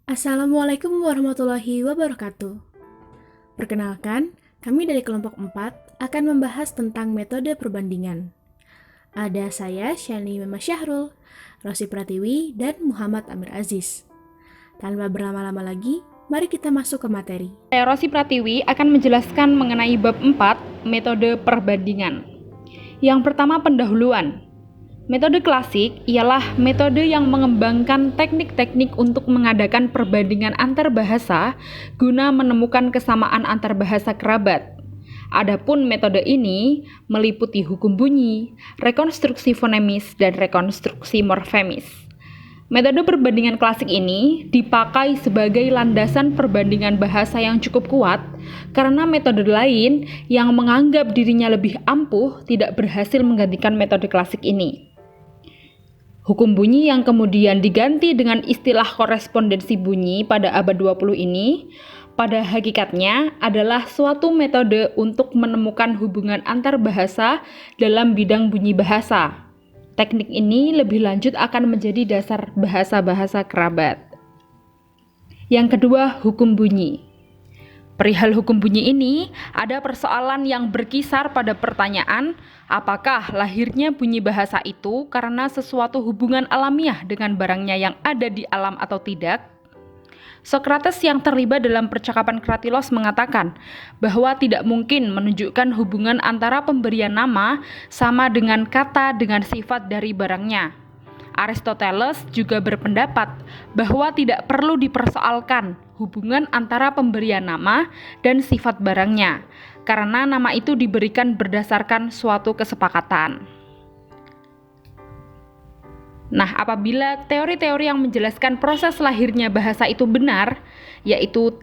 Assalamualaikum warahmatullahi wabarakatuh. Perkenalkan, kami dari kelompok 4 akan membahas tentang metode perbandingan. Ada saya, Syani Mema Syahrul, Rosi Pratiwi, dan Muhammad Amir Aziz. Tanpa berlama-lama lagi, mari kita masuk ke materi. Saya Rosi Pratiwi akan menjelaskan mengenai bab 4, metode perbandingan. Yang pertama, pendahuluan. Metode klasik ialah metode yang mengembangkan teknik-teknik untuk mengadakan perbandingan antar bahasa guna menemukan kesamaan antar bahasa kerabat. Adapun metode ini meliputi hukum bunyi, rekonstruksi fonemis, dan rekonstruksi morfemis. Metode perbandingan klasik ini dipakai sebagai landasan perbandingan bahasa yang cukup kuat karena metode lain yang menganggap dirinya lebih ampuh tidak berhasil menggantikan metode klasik ini. Hukum bunyi yang kemudian diganti dengan istilah korespondensi bunyi pada abad 20 ini pada hakikatnya adalah suatu metode untuk menemukan hubungan antar bahasa dalam bidang bunyi bahasa. Teknik ini lebih lanjut akan menjadi dasar bahasa-bahasa kerabat. Yang kedua, hukum bunyi. Perihal hukum bunyi ini, ada persoalan yang berkisar pada pertanyaan, apakah lahirnya bunyi bahasa itu karena sesuatu hubungan alamiah dengan barangnya yang ada di alam atau tidak? Sokrates yang terlibat dalam percakapan Kratilos mengatakan bahwa tidak mungkin menunjukkan hubungan antara pemberian nama sama dengan kata dengan sifat dari barangnya. Aristoteles juga berpendapat bahwa tidak perlu dipersoalkan hubungan antara pemberian nama dan sifat barangnya, karena nama itu diberikan berdasarkan suatu kesepakatan. Nah, apabila teori-teori yang menjelaskan proses lahirnya bahasa itu benar, yaitu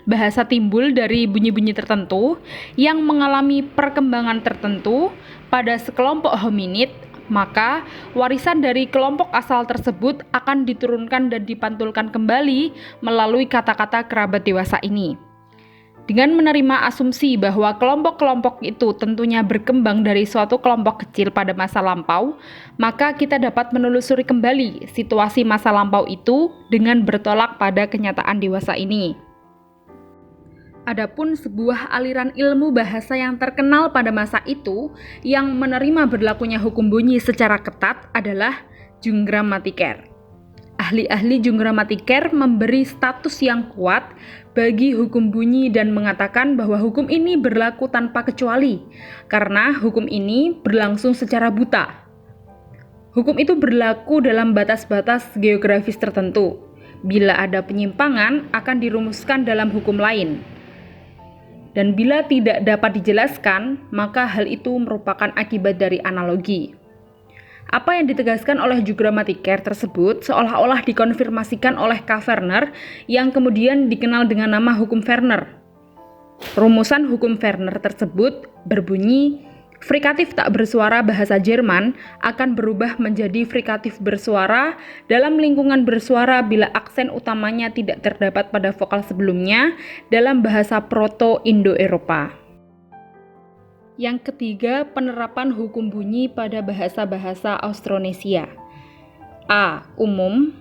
bahasa timbul dari bunyi-bunyi tertentu yang mengalami perkembangan tertentu pada sekelompok hominid, maka warisan dari kelompok asal tersebut akan diturunkan dan dipantulkan kembali melalui kata-kata kerabat dewasa ini. Dengan menerima asumsi bahwa kelompok-kelompok itu tentunya berkembang dari suatu kelompok kecil pada masa lampau, maka kita dapat menelusuri kembali situasi masa lampau itu dengan bertolak pada kenyataan dewasa ini. Adapun sebuah aliran ilmu bahasa yang terkenal pada masa itu yang menerima berlakunya hukum bunyi secara ketat adalah Junggramatiker. Ahli-ahli Junggramatiker memberi status yang kuat bagi hukum bunyi dan mengatakan bahwa hukum ini berlaku tanpa kecuali karena hukum ini berlangsung secara buta. Hukum itu berlaku dalam batas-batas geografis tertentu. Bila ada penyimpangan akan dirumuskan dalam hukum lain. Dan bila tidak dapat dijelaskan, maka hal itu merupakan akibat dari analogi. Apa yang ditegaskan oleh Junggramatiker tersebut seolah-olah dikonfirmasikan oleh K. Verner yang kemudian dikenal dengan nama hukum Verner. Rumusan hukum Verner tersebut berbunyi, frikatif tak bersuara bahasa Jerman akan berubah menjadi frikatif bersuara dalam lingkungan bersuara bila aksen utamanya tidak terdapat pada vokal sebelumnya dalam bahasa Proto-Indo-Eropa. Yang ketiga, penerapan hukum bunyi pada bahasa-bahasa Austronesia. A. Umum.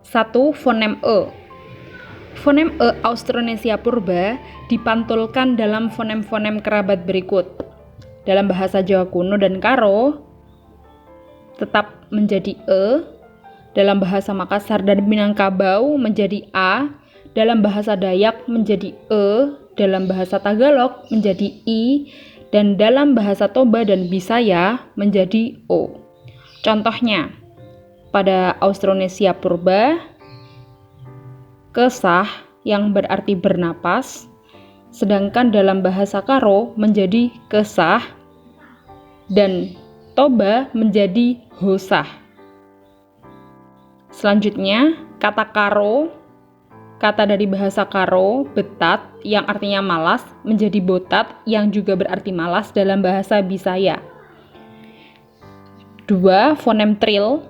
1. Fonem E. Fonem E Austronesia purba dipantulkan dalam fonem-fonem kerabat berikut. Dalam bahasa Jawa kuno dan Karo tetap menjadi E, dalam bahasa Makassar dan Minangkabau menjadi A, dalam bahasa Dayak menjadi E, dalam bahasa Tagalog menjadi I, dan dalam bahasa Toba dan Bisaya menjadi O. Contohnya, pada Austronesia purba, kesah yang berarti bernapas, sedangkan dalam bahasa Karo menjadi kesah, dan Toba menjadi hosah. Selanjutnya, kata Karo, kata dari bahasa Karo, betat, yang artinya malas, menjadi botat, yang juga berarti malas dalam bahasa Bisaya. 2. Fonem tril.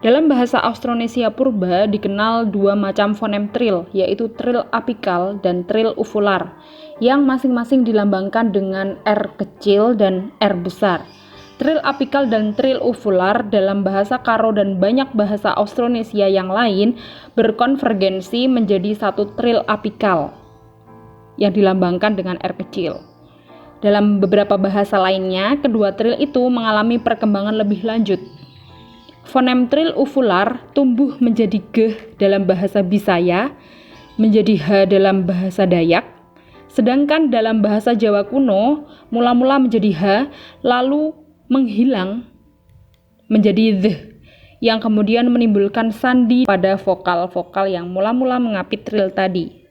Dalam bahasa Austronesia purba dikenal dua macam fonem tril, yaitu tril apikal dan tril uvular, yang masing-masing dilambangkan dengan R kecil dan R besar. Tril apikal dan tril uvular dalam bahasa Karo dan banyak bahasa Austronesia yang lain berkonvergensi menjadi satu tril apikal yang dilambangkan dengan R kecil. Dalam beberapa bahasa lainnya, kedua tril itu mengalami perkembangan lebih lanjut. Fonem tril uvular tumbuh menjadi G dalam bahasa Bisaya, menjadi H dalam bahasa Dayak, sedangkan dalam bahasa Jawa kuno mula-mula menjadi H, lalu menghilang menjadi th, yang kemudian menimbulkan sandi pada vokal-vokal yang mula-mula mengapit tril tadi.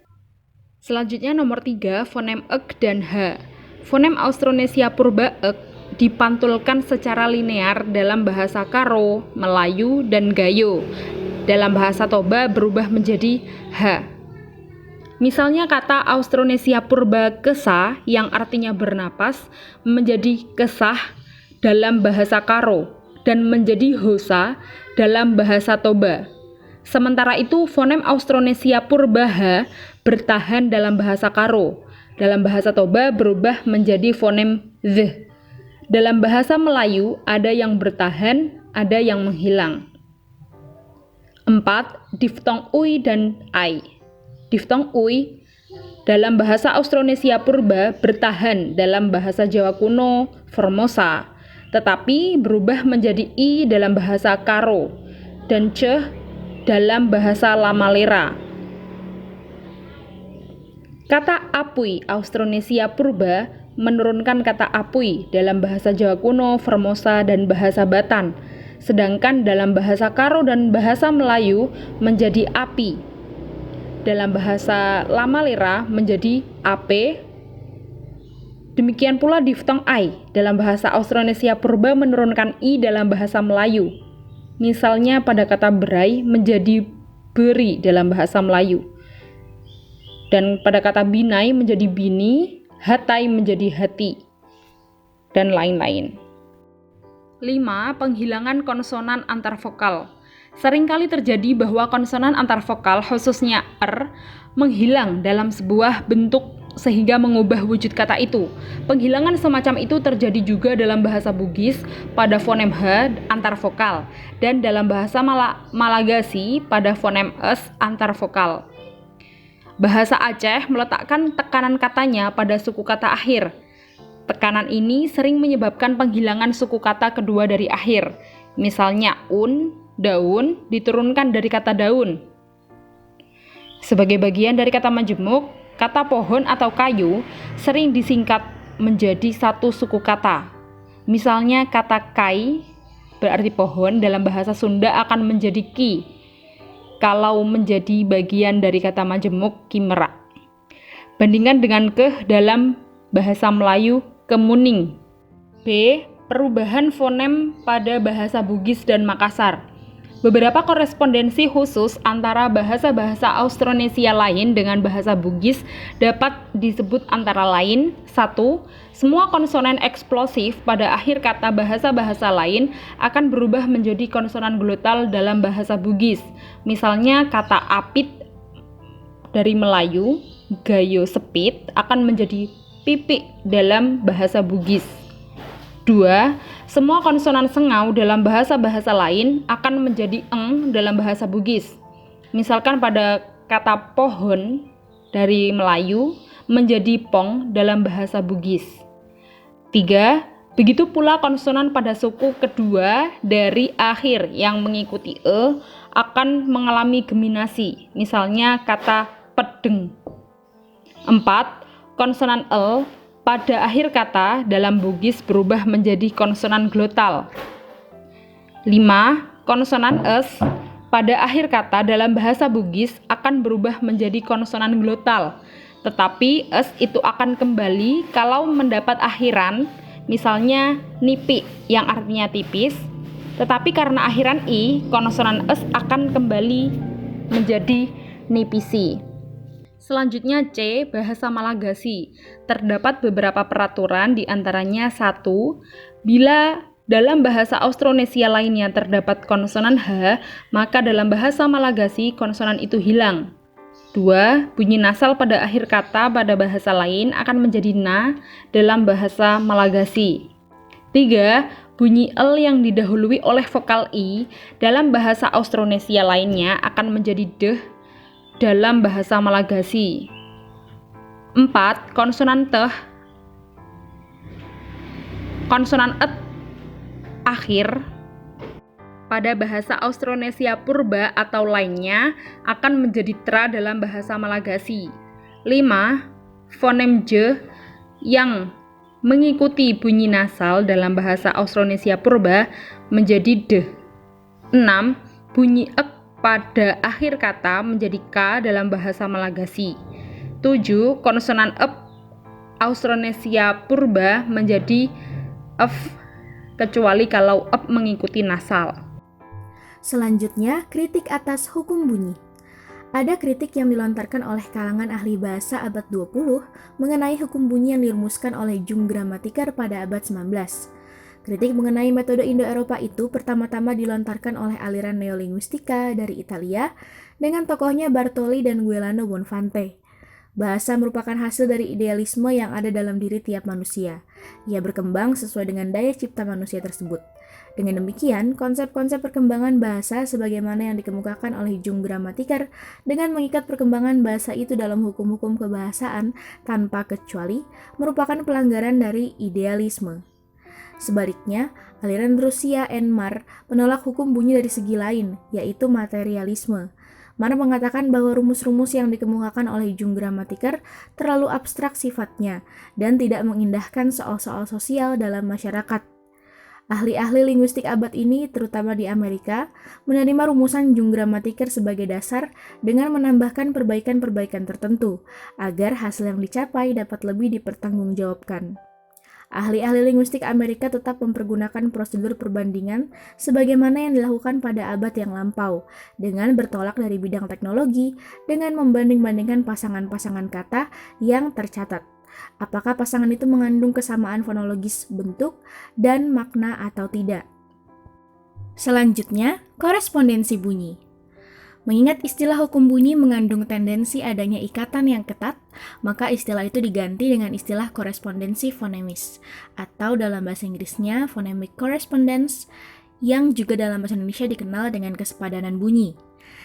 Selanjutnya nomor 3, fonem ek dan h. Fonem Austronesia purba ek dipantulkan secara linear dalam bahasa Karo, Melayu, dan Gayo. Dalam bahasa Toba berubah menjadi h. Misalnya kata Austronesia purba kesa yang artinya bernapas menjadi kesah dalam bahasa Karo dan menjadi hosa dalam bahasa Toba. Sementara itu fonem Austronesia purba h bertahan dalam bahasa Karo. Dalam bahasa Toba berubah menjadi fonem th. Dalam bahasa Melayu ada yang bertahan, ada yang menghilang. 4. Diftong ui dan ai. Diftong ui dalam bahasa Austronesia purba bertahan dalam bahasa Jawa kuno Formosa, tetapi berubah menjadi i dalam bahasa Karo dan ceh dalam bahasa Lamalera. Kata apui Austronesia purba menurunkan kata apui dalam bahasa Jawa kuno Formosa dan bahasa Batan, sedangkan dalam bahasa Karo dan bahasa Melayu menjadi api. Dalam bahasa Lamalera menjadi ape. Demikian pula diftong ai dalam bahasa Austronesia purba menurunkan i dalam bahasa Melayu. Misalnya pada kata berai menjadi beri dalam bahasa Melayu. Dan pada kata binai menjadi bini, hatai menjadi hati, dan lain-lain. 5. Penghilangan konsonan antarvokal. Seringkali terjadi bahwa konsonan antarvokal, khususnya r, menghilang dalam sebuah bentuk sehingga mengubah wujud kata itu. Penghilangan semacam itu terjadi juga dalam bahasa Bugis pada fonem h antarvokal dan dalam bahasa Malagasy pada fonem s antarvokal. Bahasa Aceh meletakkan tekanan katanya pada suku kata akhir. Tekanan ini sering menyebabkan penghilangan suku kata kedua dari akhir. Misalnya daun diturunkan dari kata daun. Sebagai bagian dari kata majemuk, kata pohon atau kayu sering disingkat menjadi satu suku kata. Misalnya kata kai berarti pohon dalam bahasa Sunda akan menjadi ki kalau menjadi bagian dari kata majemuk kimerak. Bandingkan dengan keh dalam bahasa Melayu kemuning. B. Perubahan fonem pada bahasa Bugis dan Makassar. Beberapa korespondensi khusus antara bahasa-bahasa Austronesia lain dengan bahasa Bugis dapat disebut antara lain: 1. Semua konsonan eksplosif pada akhir kata bahasa-bahasa lain akan berubah menjadi konsonan glotal dalam bahasa Bugis. Misalnya kata apit dari Melayu, gayo sepit akan menjadi pipik dalam bahasa Bugis. 2. Semua konsonan sengau dalam bahasa-bahasa lain akan menjadi eng dalam bahasa Bugis. Misalkan pada kata pohon dari Melayu menjadi pong dalam bahasa Bugis. 3. Begitu pula konsonan pada suku kedua dari akhir yang mengikuti e akan mengalami geminasi. Misalnya kata pedeng. 4. Konsonan l pada akhir kata dalam Bugis berubah menjadi konsonan glotal. 5. Konsonan s pada akhir kata dalam bahasa Bugis akan berubah menjadi konsonan glotal. Tetapi s itu akan kembali kalau mendapat akhiran, misalnya nipi yang artinya tipis. Tetapi karena akhiran i, konsonan s akan kembali menjadi nipisi. Selanjutnya C. Bahasa Malagasy. Terdapat beberapa peraturan, di antaranya 1. Bila dalam bahasa Austronesia lainnya terdapat konsonan H, maka dalam bahasa Malagasy konsonan itu hilang. 2. Bunyi nasal pada akhir kata pada bahasa lain akan menjadi na dalam bahasa Malagasy. 3. bunyi L yang didahului oleh vokal I dalam bahasa Austronesia lainnya akan menjadi deh dalam bahasa Malagasy. 4. Konsonan teh, konsonan et akhir pada bahasa Austronesia purba atau lainnya akan menjadi tra dalam bahasa Malagasy. 5. Fonem j yang mengikuti bunyi nasal dalam bahasa Austronesia purba menjadi deh. 6. Bunyi ek pada akhir kata menjadi k dalam bahasa Malagasy. 7. Konsonan ep Austronesia purba menjadi f kecuali kalau ep mengikuti nasal. Selanjutnya, kritik atas hukum bunyi. Ada kritik yang dilontarkan oleh kalangan ahli bahasa abad 20 mengenai hukum bunyi yang dirumuskan oleh Jung Grammatiker pada abad 19. Kritik mengenai metode Indo-Eropa itu pertama-tama dilontarkan oleh aliran neolinguistika dari Italia dengan tokohnya Bartoli dan Guilano Bonfante. Bahasa merupakan hasil dari idealisme yang ada dalam diri tiap manusia. Ia berkembang sesuai dengan daya cipta manusia tersebut. Dengan demikian, konsep-konsep perkembangan bahasa sebagaimana yang dikemukakan oleh Jung Grammatiker dengan mengikat perkembangan bahasa itu dalam hukum-hukum kebahasaan tanpa kecuali merupakan pelanggaran dari idealisme. Sebaliknya, aliran Rusia and Marr menolak hukum bunyi dari segi lain, yaitu materialisme. Marr mengatakan bahwa rumus-rumus yang dikemukakan oleh Jung Grammatiker terlalu abstrak sifatnya dan tidak mengindahkan soal-soal sosial dalam masyarakat. Ahli-ahli linguistik abad ini, terutama di Amerika, menerima rumusan Jung Grammatiker sebagai dasar dengan menambahkan perbaikan-perbaikan tertentu, agar hasil yang dicapai dapat lebih dipertanggungjawabkan. Ahli-ahli linguistik Amerika tetap mempergunakan prosedur perbandingan sebagaimana yang dilakukan pada abad yang lampau, dengan bertolak dari bidang teknologi, dengan membanding-bandingkan pasangan-pasangan kata yang tercatat. Apakah pasangan itu mengandung kesamaan fonologis bentuk dan makna atau tidak. Selanjutnya, korespondensi bunyi. Mengingat istilah hukum bunyi mengandung tendensi adanya ikatan yang ketat, maka istilah itu diganti dengan istilah korespondensi fonemis, atau dalam bahasa Inggrisnya phonemic correspondence, yang juga dalam bahasa Indonesia dikenal dengan kesepadanan bunyi.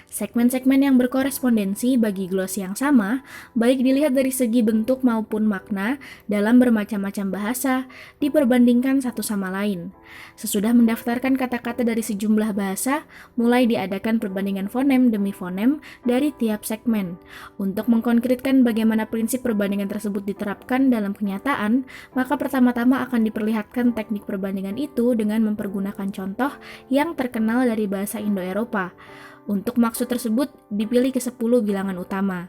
Segmen-segmen yang berkorespondensi bagi gloss yang sama, baik dilihat dari segi bentuk maupun makna dalam bermacam-macam bahasa, diperbandingkan satu sama lain. Sesudah mendaftarkan kata-kata dari sejumlah bahasa, mulai diadakan perbandingan fonem demi fonem dari tiap segmen. Untuk mengkonkretkan bagaimana prinsip perbandingan tersebut diterapkan dalam kenyataan, maka pertama-tama akan diperlihatkan teknik perbandingan itu dengan mempergunakan contoh yang terkenal dari bahasa Indo-Eropa. Untuk maksud tersebut, dipilih ke-10 bilangan utama.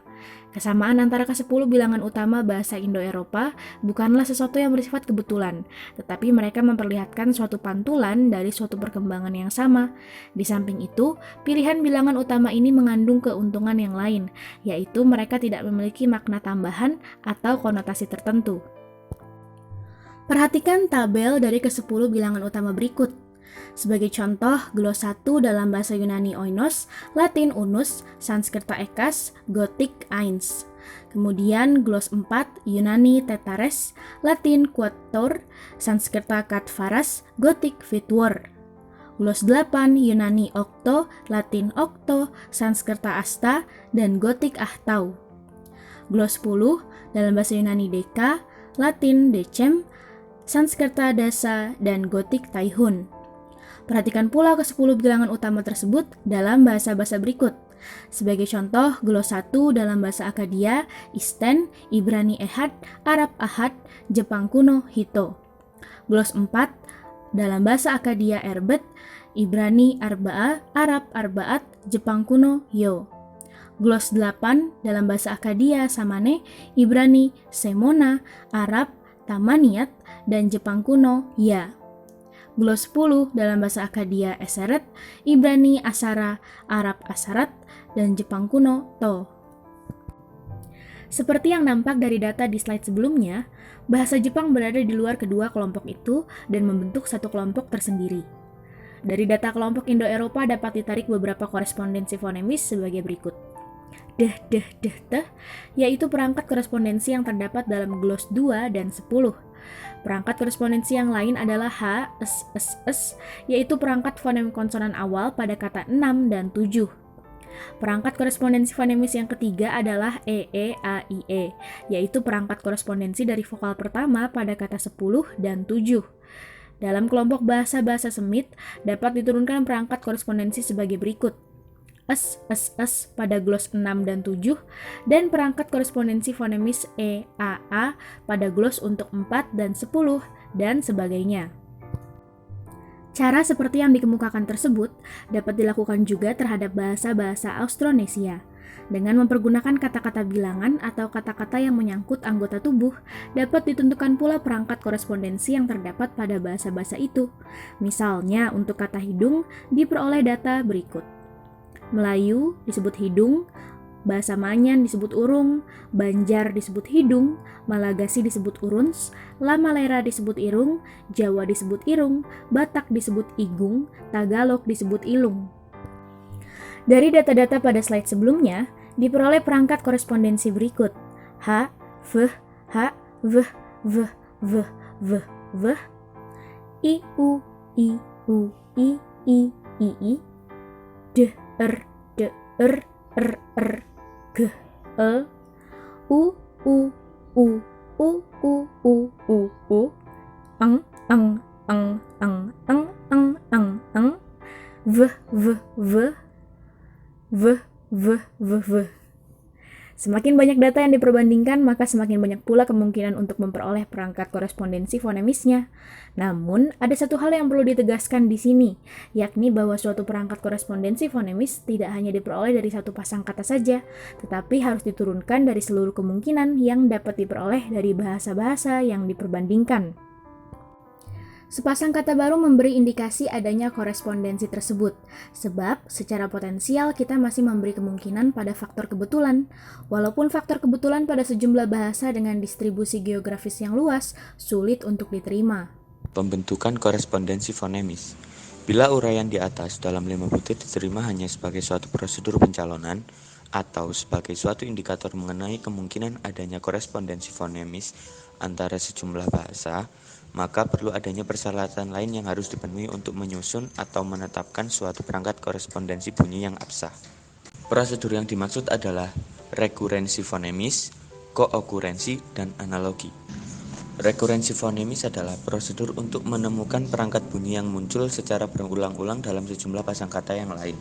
Kesamaan antara ke-10 bilangan utama bahasa Indo-Eropa bukanlah sesuatu yang bersifat kebetulan, tetapi mereka memperlihatkan suatu pantulan dari suatu perkembangan yang sama. Di samping itu, pilihan bilangan utama ini mengandung keuntungan yang lain, yaitu mereka tidak memiliki makna tambahan atau konotasi tertentu. Perhatikan tabel dari ke-10 bilangan utama berikut. Sebagai contoh, gloss 1 dalam bahasa Yunani oinos, Latin unus, Sanskerta ekas, Gotik eins. Kemudian gloss 4 Yunani tetares, Latin quattor, Sanskerta katvaras, Gotik vitvor. Gloss 8 Yunani octo, Latin octo, Sanskerta asta, dan Gotik ahtau. Gloss 10 dalam bahasa Yunani deka, Latin decem, Sanskerta dasa, dan Gotik taihun. Perhatikan pula ke-10 bilangan utama tersebut dalam bahasa-bahasa berikut. Sebagai contoh, gloss 1 dalam bahasa Akkadia, Isten, Ibrani Ehad, Arab Ahad, Jepang kuno, Hito. Gloss 4 dalam bahasa Akkadia, Erbet, Ibrani Arba'a, Arab Arbaat, Jepang kuno, Yo. Gloss 8 dalam bahasa Akkadia, Samane, Ibrani Semona, Arab Tamaniat, dan Jepang kuno, Ya. Gloss 10 dalam bahasa Akkadia Eseret, Ibrani Asara, Arab Asarat, dan Jepang kuno To. Seperti yang nampak dari data di slide sebelumnya, bahasa Jepang berada di luar kedua kelompok itu dan membentuk satu kelompok tersendiri. Dari data kelompok Indo-Eropa dapat ditarik beberapa korespondensi fonemis sebagai berikut. Deh, teh, yaitu perangkat korespondensi yang terdapat dalam gloss 2 dan 10. Perangkat korespondensi yang lain adalah H, S, yaitu perangkat fonem konsonan awal pada kata 6 dan 7. Perangkat korespondensi fonemis yang ketiga adalah A, I, E, yaitu perangkat korespondensi dari vokal pertama pada kata 10 dan 7. Dalam kelompok bahasa-bahasa Semit, dapat diturunkan perangkat korespondensi sebagai berikut. S pada glos 6 dan 7, dan perangkat korespondensi fonemis A pada glos untuk 4 dan 10, dan sebagainya. Cara seperti yang dikemukakan tersebut dapat dilakukan juga terhadap bahasa-bahasa Austronesia. Dengan mempergunakan kata-kata bilangan atau kata-kata yang menyangkut anggota tubuh, dapat ditentukan pula perangkat korespondensi yang terdapat pada bahasa-bahasa itu. Misalnya, untuk kata hidung diperoleh data berikut. Melayu disebut hidung, bahasa Manyan disebut urung, Banjar disebut hidung, Malagasi disebut uruns, Lamalera disebut irung, Jawa disebut irung, Batak disebut igung, Tagalog disebut ilung. Dari data-data pada slide sebelumnya, diperoleh perangkat korespondensi berikut. H, V, H, V, V, V, V, V, I, U, I, U, I, I, D, R, D, R, R, R, G, E, U, U, U, U, U, U, U, U, Ang, V, V, V, V, V, V, V. Semakin banyak data yang diperbandingkan, maka semakin banyak pula kemungkinan untuk memperoleh perangkat korespondensi fonemisnya. Namun, ada satu hal yang perlu ditegaskan di sini, yakni bahwa suatu perangkat korespondensi fonemis tidak hanya diperoleh dari satu pasang kata saja, tetapi harus diturunkan dari seluruh kemungkinan yang dapat diperoleh dari bahasa-bahasa yang diperbandingkan. Sepasang kata baru memberi indikasi adanya korespondensi tersebut, sebab secara potensial kita masih memberi kemungkinan pada faktor kebetulan. Walaupun faktor kebetulan pada sejumlah bahasa dengan distribusi geografis yang luas sulit untuk diterima. Pembentukan korespondensi fonemis. Bila uraian di atas dalam 5 butir diterima hanya sebagai suatu prosedur pencalonan atau sebagai suatu indikator mengenai kemungkinan adanya korespondensi fonemis antara sejumlah bahasa, maka perlu adanya persyaratan lain yang harus dipenuhi untuk menyusun atau menetapkan suatu perangkat korespondensi bunyi yang absah. Prosedur yang dimaksud adalah rekurensi fonemis, kookurensi, dan analogi. Rekurensi fonemis adalah prosedur untuk menemukan perangkat bunyi yang muncul secara berulang-ulang dalam sejumlah pasangkata yang lain.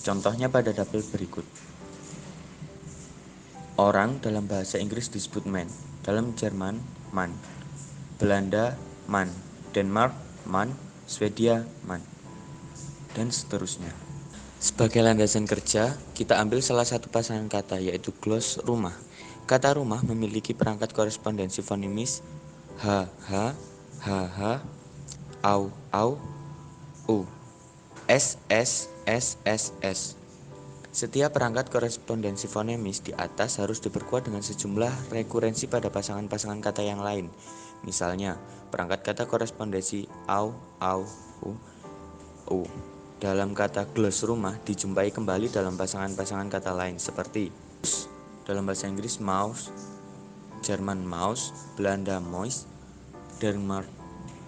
Contohnya pada tabel berikut. Orang dalam bahasa Inggris disebut man, dalam Jerman man, Belanda man, Denmark man, Swedia man, dan seterusnya. Sebagai landasan kerja, kita ambil salah satu pasangan kata, yaitu glos rumah. Kata rumah memiliki perangkat korespondensi fonemis h, au, u, s. Setiap perangkat korespondensi fonemis di atas harus diperkuat dengan sejumlah rekurensi pada pasangan-pasangan kata yang lain. Misalnya, perangkat kata korespondensi au, u. Dalam kata glos rumah dijumpai kembali dalam pasangan-pasangan kata lain seperti dalam bahasa Inggris mouse, Jerman Maus, Belanda Mois, Denmark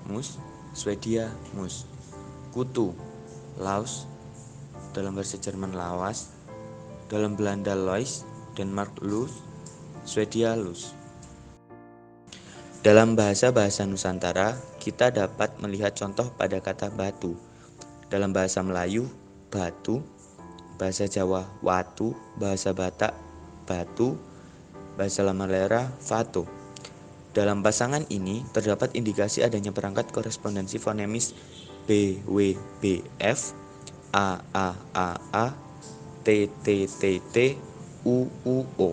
Mus, Swedia Mus. Kutu, Laus, dalam bahasa Jerman Lawas, dalam Belanda Lois, Denmark Lus, Swedia Lus. Dalam bahasa-bahasa Nusantara, kita dapat melihat contoh pada kata batu. Dalam bahasa Melayu, batu, bahasa Jawa, watu, bahasa Batak, batu, bahasa Lamalera, fato. Dalam pasangan ini terdapat indikasi adanya perangkat korespondensi fonemis B, W, B, F, A, T, T, U, O.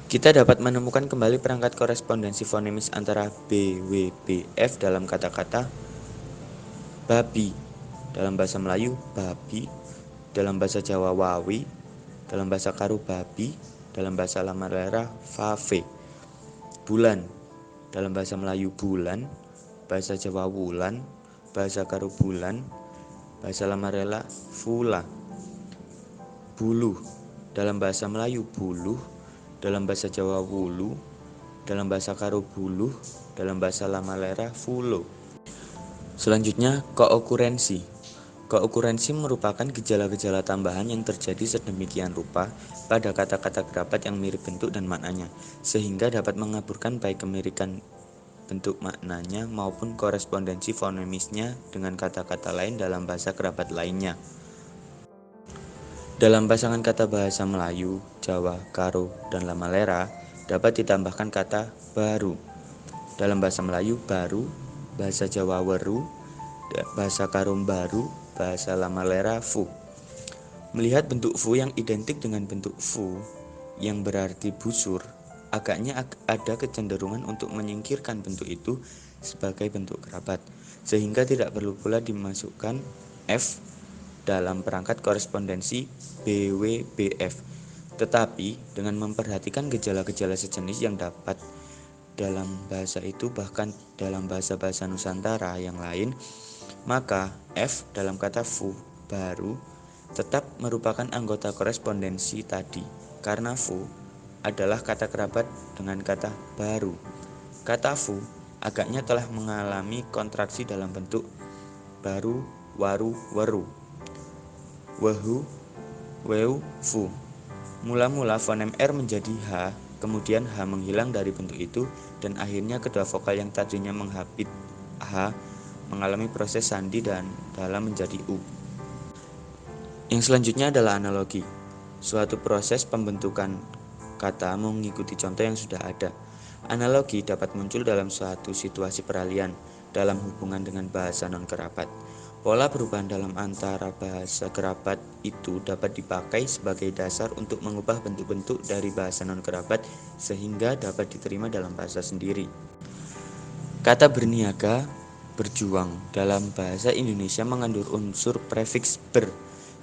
Kita dapat menemukan kembali perangkat korespondensi fonemis antara B, W, B, F dalam kata-kata babi, dalam bahasa Melayu babi, dalam bahasa Jawa wawi, dalam bahasa Karo babi, dalam bahasa Lamalera fave. Bulan, dalam bahasa Melayu bulan, bahasa Jawa wulan, bahasa Karo bulan, bahasa Lamalera fula. Bulu, dalam bahasa Melayu buluh, dalam bahasa Jawa wulu, dalam bahasa Karo buluh, dalam bahasa Lamalera fulo. Selanjutnya, kookurensi. Kookurensi merupakan gejala-gejala tambahan yang terjadi sedemikian rupa pada kata-kata kerabat yang mirip bentuk dan maknanya, sehingga dapat mengaburkan baik kemirikan bentuk maknanya maupun korespondensi fonemisnya dengan kata-kata lain dalam bahasa kerabat lainnya. Dalam pasangan kata bahasa Melayu, Jawa, Karo, dan Lamalera dapat ditambahkan kata baru. Dalam bahasa Melayu baru, bahasa Jawa weru, bahasa Karo baru, bahasa Lamalera fu. Melihat bentuk fu yang identik dengan bentuk fu yang berarti busur, agaknya ada kecenderungan untuk menyingkirkan bentuk itu sebagai bentuk kerabat, sehingga tidak perlu pula dimasukkan F dalam perangkat korespondensi BWBF. Tetapi dengan memperhatikan gejala-gejala sejenis yang dapat dalam bahasa itu bahkan dalam bahasa-bahasa Nusantara yang lain, maka F dalam kata fu baru tetap merupakan anggota korespondensi tadi, karena fu adalah kata kerabat dengan kata baru. Kata fu agaknya telah mengalami kontraksi dalam bentuk baru, waru, weru, wehu, weu, fu. Mula-mula fonem R menjadi H, kemudian H menghilang dari bentuk itu, dan akhirnya kedua vokal yang tadinya menghapit H mengalami proses sandi dan dalam menjadi U. Yang selanjutnya adalah analogi. Suatu proses pembentukan kata mengikuti contoh yang sudah ada. Analogi dapat muncul dalam suatu situasi peralihan dalam hubungan dengan bahasa non-kerabat. Pola perubahan dalam antara bahasa kerabat itu dapat dipakai sebagai dasar untuk mengubah bentuk-bentuk dari bahasa non-kerabat sehingga dapat diterima dalam bahasa sendiri. Kata berniaga, berjuang dalam bahasa Indonesia mengandung unsur prefiks ber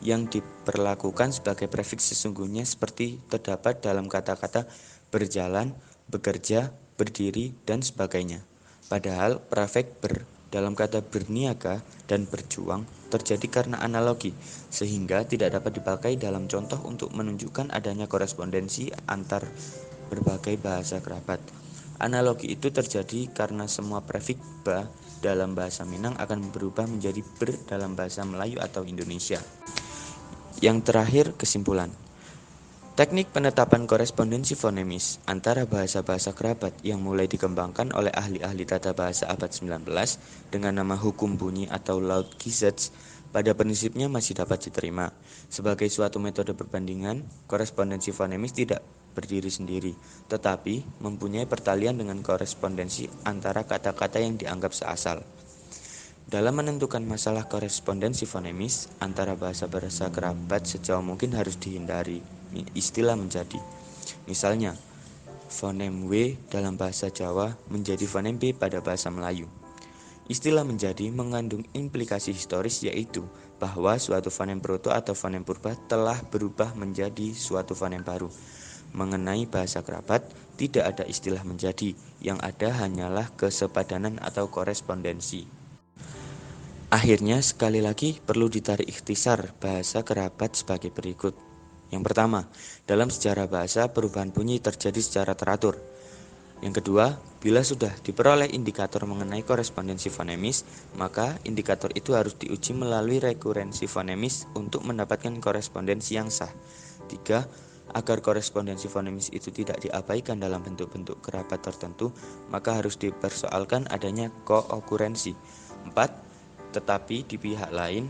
yang diperlakukan sebagai prefiks sesungguhnya seperti terdapat dalam kata-kata berjalan, bekerja, berdiri, dan sebagainya. Padahal prefix ber dalam kata berniaga dan berjuang terjadi karena analogi, sehingga tidak dapat dipakai dalam contoh untuk menunjukkan adanya korespondensi antar berbagai bahasa kerabat. Analogi itu terjadi karena semua prefiks ba dalam bahasa Minang akan berubah menjadi ber dalam bahasa Melayu atau Indonesia. Yang terakhir, kesimpulan. Teknik penetapan korespondensi fonemis antara bahasa-bahasa kerabat yang mulai dikembangkan oleh ahli-ahli tata bahasa abad 19 dengan nama hukum bunyi atau Lautgesetz pada prinsipnya masih dapat diterima. Sebagai suatu metode perbandingan, korespondensi fonemis tidak berdiri sendiri, tetapi mempunyai pertalian dengan korespondensi antara kata-kata yang dianggap seasal. Dalam menentukan masalah korespondensi fonemis antara bahasa-bahasa kerabat sejauh mungkin harus dihindari istilah menjadi. Misalnya, fonem W dalam bahasa Jawa menjadi fonem B pada bahasa Melayu. Istilah menjadi mengandung implikasi historis yaitu bahwa suatu fonem proto atau fonem purba telah berubah menjadi suatu fonem baru. Mengenai bahasa kerabat, tidak ada istilah menjadi, yang ada hanyalah kesepadanan atau korespondensi. Akhirnya sekali lagi perlu ditarik ikhtisar bahasa kerabat sebagai berikut. Yang pertama, dalam sejarah bahasa perubahan bunyi terjadi secara teratur. Yang kedua, bila sudah diperoleh indikator mengenai korespondensi fonemis, maka indikator itu harus diuji melalui rekurensi fonemis untuk mendapatkan korespondensi yang sah. 3. Agar korespondensi fonemis itu tidak diabaikan dalam bentuk-bentuk kerabat tertentu, maka harus dipersoalkan adanya kookurensi. 4. Tetapi di pihak lain,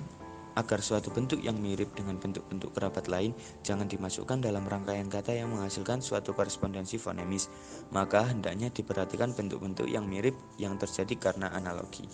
agar suatu bentuk yang mirip dengan bentuk-bentuk kerabat lain jangan dimasukkan dalam rangkaian kata yang menghasilkan suatu korespondensi fonemis, maka hendaknya diperhatikan bentuk-bentuk yang mirip yang terjadi karena analogi.